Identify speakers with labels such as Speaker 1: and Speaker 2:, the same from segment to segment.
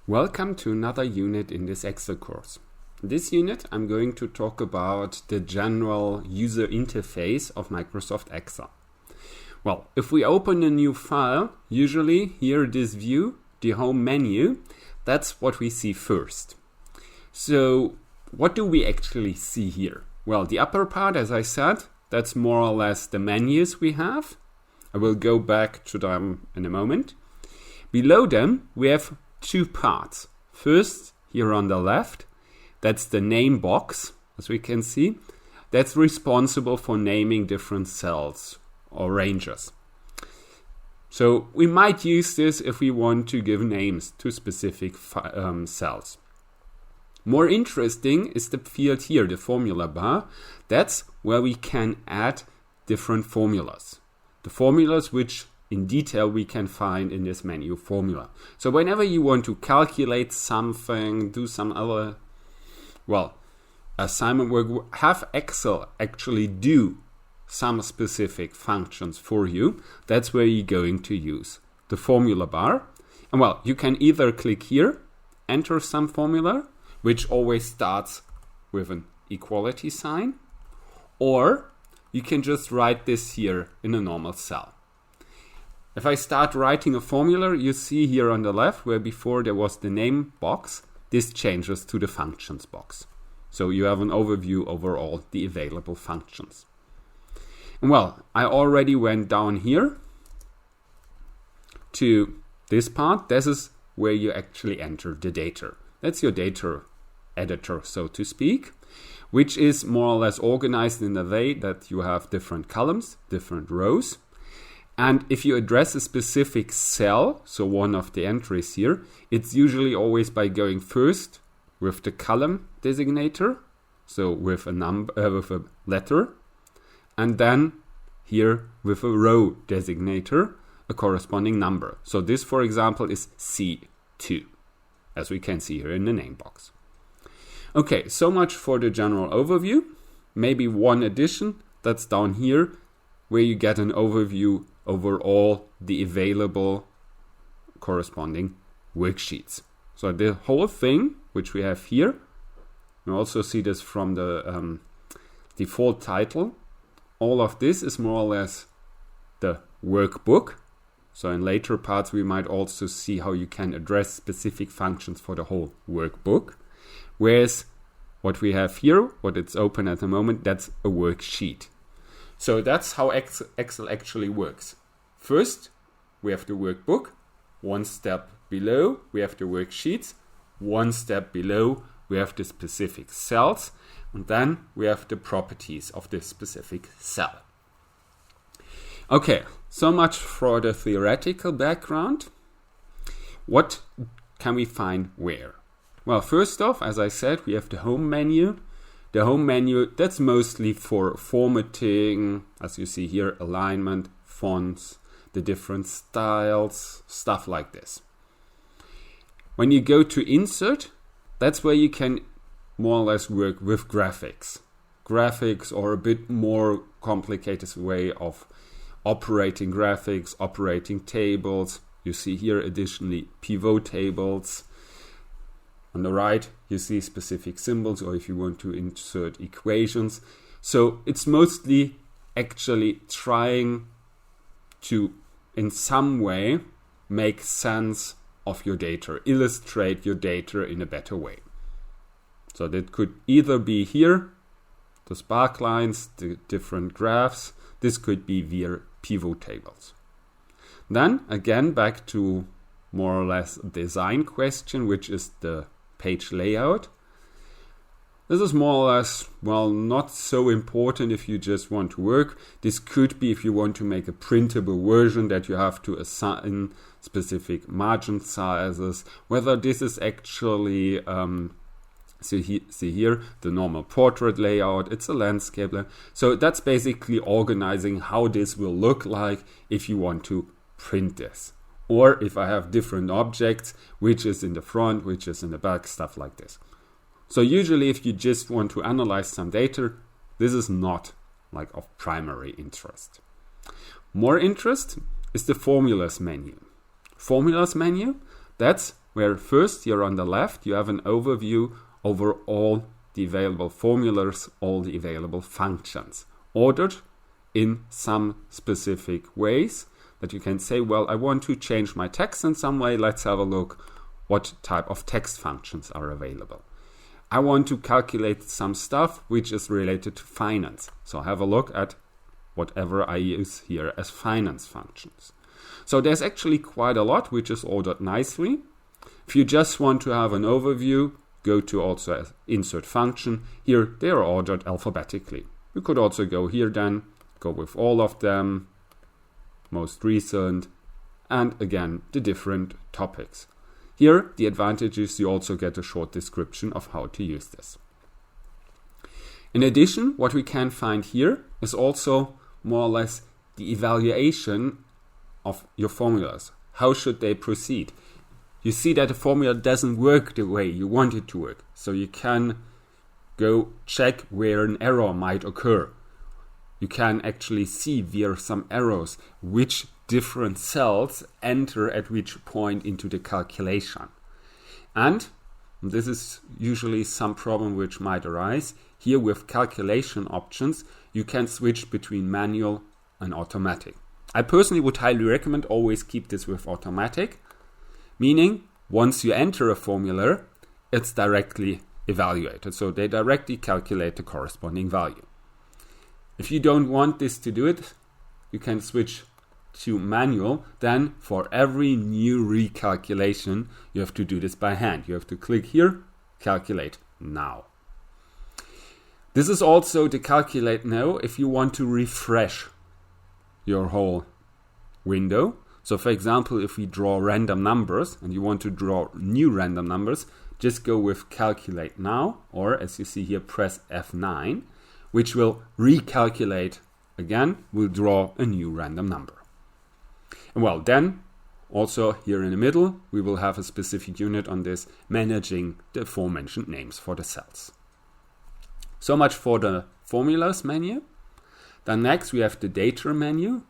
Speaker 1: Welcome to another unit in this Excel course. In this unit, I'm going to talk about the general user interface of Microsoft Excel. Well, if we open a new file, usually here this view, the home menu, that's what we see first. So what do we actually see here? Well, the upper part, as I said, that's more or less the menus we have. I will go back to them in a moment. Below them, we have two parts. First, here on the left, that's the name box, as we can see. That's responsible for naming different cells or ranges. So we might use this if we want to give names to specific cells. More interesting is the field here, the formula bar. That's where we can add different formulas. The formulas which in detail we can find in this menu formula. So whenever you want to calculate something, do some other, assignment work, have Excel actually do some specific functions for you, that's where you're going to use the formula bar. And you can either click here, enter some formula, which always starts with an equality sign, or you can just write this here in a normal cell. If I start writing a formula, you see here on the left, where before there was the name box, this changes to the functions box. So you have an overview over all the available functions. And I already went down here to this part. This is where you actually enter the data. That's your data editor, so to speak, which is more or less organized in a way that you have different columns, different rows. And if you address a specific cell, so one of the entries here, it's usually always by going first with the column designator, so with a number, with a letter, and then here with a row designator, a corresponding number. So this, for example, is C2, as we can see here in the name box. Okay, so much for the general overview. Maybe one addition, that's down here, where you get an overview over all the available corresponding worksheets. So the whole thing, which we have here, you also see this from the default title. All of this is more or less the workbook. So in later parts, we might also see how you can address specific functions for the whole workbook. Whereas what we have here, what it's open at the moment, that's a worksheet. So that's how Excel actually works. First, we have the workbook. One step below, we have the worksheets. One step below, we have the specific cells. And then we have the properties of this specific cell. Okay, so much for the theoretical background. What can we find where? Well, first off, as I said, we have the home menu. The home menu, that's mostly for formatting, as you see here, alignment, fonts, the different styles, stuff like this. When you go to insert, that's where you can more or less work with graphics. Graphics, or a bit more complicated way of operating graphics, operating tables. You see here additionally pivot tables. On the right, you see specific symbols, or if you want to insert equations. So it's mostly actually trying to, in some way, make sense of your data, illustrate your data in a better way. So that could either be here, the spark lines, the different graphs. This could be via pivot tables. Then, again, back to more or less design question, which is the page layout. This is more or less, not so important if you just want to work. This could be if you want to make a printable version that you have to assign specific margin sizes. Whether this is actually, see here, the normal portrait layout, it's a landscape layout. So that's basically organizing how this will look like if you want to print this. Or if I have different objects, which is in the front, which is in the back, stuff like this. So usually if you just want to analyze some data, this is not of primary interest. More interest is the formulas menu. Formulas menu, that's where first here on the left you have an overview over all the available formulas, all the available functions, ordered in some specific ways that you can say, well, I want to change my text in some way. Let's have a look what type of text functions are available. I want to calculate some stuff which is related to finance. So have a look at whatever I use here as finance functions. So there's actually quite a lot which is ordered nicely. If you just want to have an overview, go to also insert function. Here they are ordered alphabetically. You could also go here then, go with all of them, most recent, and again the different topics. Here the advantage is you also get a short description of how to use this. In addition, what we can find here is also more or less the evaluation of your formulas. How should they proceed? You see that the formula doesn't work the way you want it to work. So you can go check where an error might occur. You can actually see via some arrows which different cells enter at which point into the calculation. And this is usually some problem which might arise. Here with calculation options, you can switch between manual and automatic. I personally would highly recommend always keep this with automatic. Meaning, once you enter a formula, it's directly evaluated. So they directly calculate the corresponding value. If you don't want this to do it, you can switch to manual. Then for every new recalculation, you have to do this by hand. You have to click here, calculate now. This is also the calculate now if you want to refresh your whole window. So for example, if we draw random numbers and you want to draw new random numbers, just go with calculate now, or as you see here, press F9, which will recalculate again, will draw a new random number. And well, then also here in the middle, we will have a specific unit on this, managing the aforementioned names for the cells. So much for the formulas menu. Then next we have the data menu.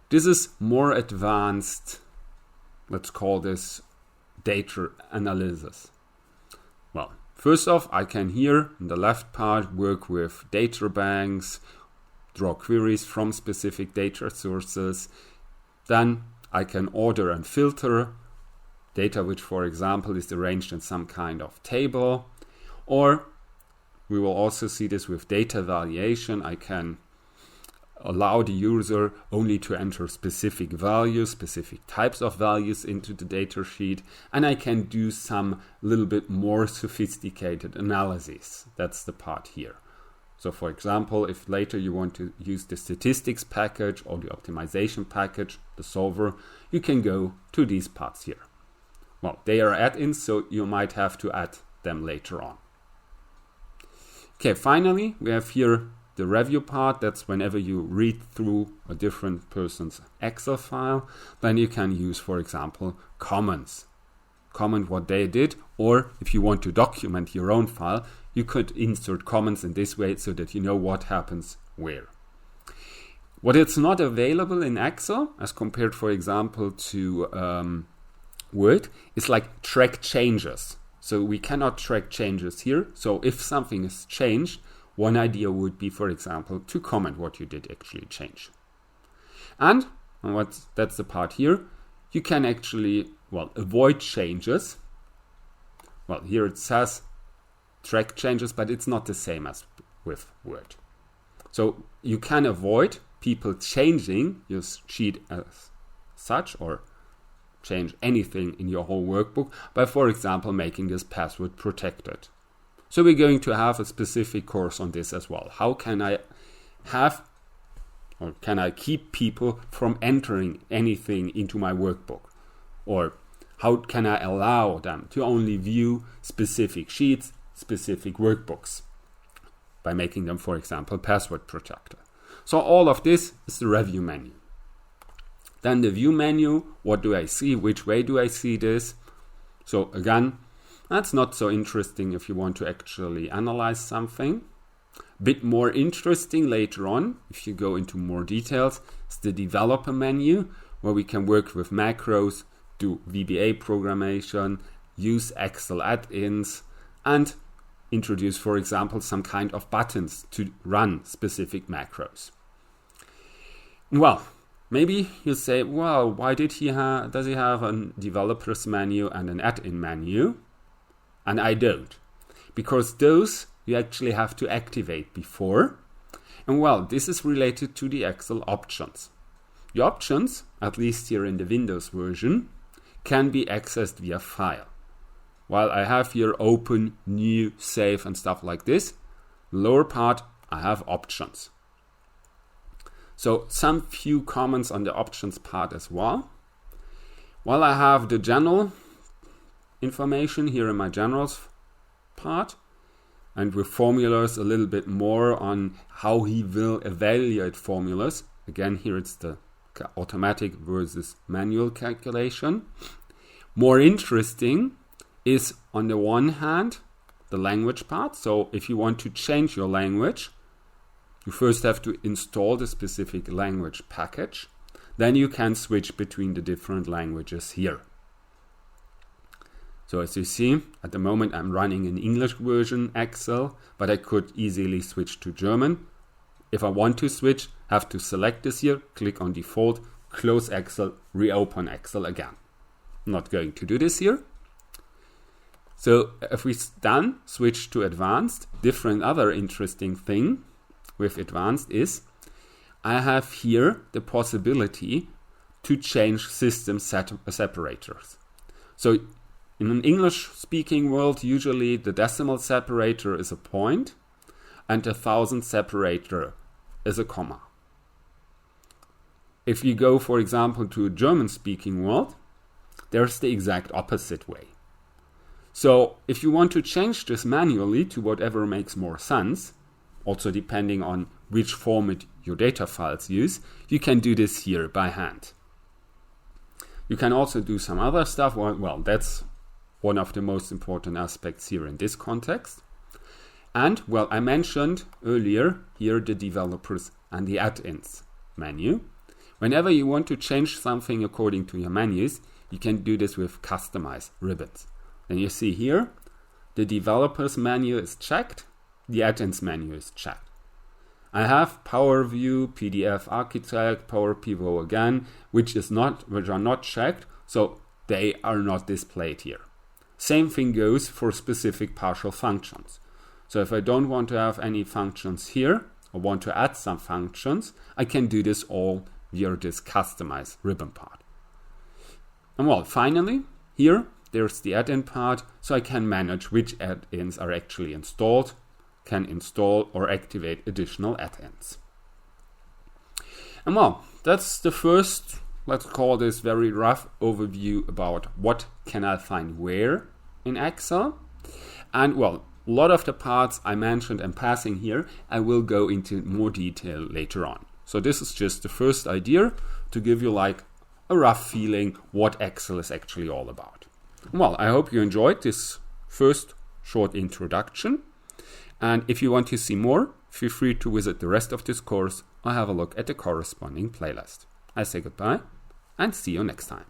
Speaker 1: This is more advanced, let's call this data analysis. Well, first off, I can here in the left part work with data banks, draw queries from specific data sources. Then I can order and filter data which, for example, is arranged in some kind of table. Or we will also see this with data valuation. I can allow the user only to enter specific values, specific types of values into the data sheet, and I can do some little bit more sophisticated analysis. That's the part here. So for example, if later you want to use the statistics package or the optimization package, the solver, you can go to these parts here. Well, they are add-ins, so you might have to add them later on. Okay, finally, we have here the review part. That's whenever you read through a different person's Excel file, then you can use, for example, comments. Comment what they did, or if you want to document your own file, you could insert comments in this way so that you know what happens where. What is not available in Excel, as compared, for example, to Word, is like track changes. So we cannot track changes here. So if something is changed, one idea would be, for example, to comment what you did actually change. And that's the part here. You can actually, avoid changes. Well, here it says track changes, but it's not the same as with Word. So you can avoid people changing your sheet as such, or change anything in your whole workbook by, for example, making this password protected. So we're going to have a specific course on this as well. How can I keep people from entering anything into my workbook? Or how can I allow them to only view specific sheets, specific workbooks by making them, for example, password protected? So all of this is the review menu. Then the view menu, what do I see? Which way do I see this? So again, that's not so interesting if you want to actually analyze something. Bit more interesting later on, if you go into more details, is the developer menu, where we can work with macros, do VBA programmation, use Excel add-ins, and introduce, for example, some kind of buttons to run specific macros. Well, maybe you say, well, why does he have a developer's menu and an add-in menu? And I don't. Because those you actually have to activate before. And well, this is related to the Excel options. The options, at least here in the Windows version, can be accessed via file. While I have here open, new, save and stuff like this, lower part I have options. So some few comments on the options part as well. While I have the general information here in my generals part, and with formulas a little bit more on how he will evaluate formulas. Again, here it's the automatic versus manual calculation. More interesting is on the one hand the language part. So if you want to change your language, you first have to install the specific language package. Then you can switch between the different languages here. So as you see, at the moment I'm running an English version Excel, but I could easily switch to German. If I want to switch, I have to select this here, click on default, close Excel, reopen Excel again. I'm not going to do this here. So if we then switch to advanced, different other interesting thing with advanced is I have here the possibility to change system separators. So in an English speaking world, usually the decimal separator is a point and the thousand separator is a comma. If you go, for example, to a German speaking world, there's the exact opposite way. So if you want to change this manually to whatever makes more sense, also depending on which format your data files use, you can do this here by hand. You can also do some other stuff. Well, that's one of the most important aspects here in this context. And, well, I mentioned earlier here the developers and the add-ins menu. Whenever you want to change something according to your menus, you can do this with customize ribbons. Then you see here, the developers menu is checked, the add-ins menu is checked. I have Power View, PDF Architect, Power Pivot again, which are not checked, so they are not displayed here. Same thing goes for specific partial functions. So if I don't want to have any functions here, or want to add some functions, I can do this all via this customize ribbon part. And well, finally, here, there's the add-in part, so I can manage which add-ins are actually installed, can install or activate additional add-ins. And well, that's the first, let's call this very rough overview about what can I find where in Excel. And well, a lot of the parts I mentioned and passing here, I will go into more detail later on. So this is just the first idea to give you like a rough feeling what Excel is actually all about. Well, I hope you enjoyed this first short introduction. And if you want to see more, feel free to visit the rest of this course or have a look at the corresponding playlist. I say goodbye and see you next time.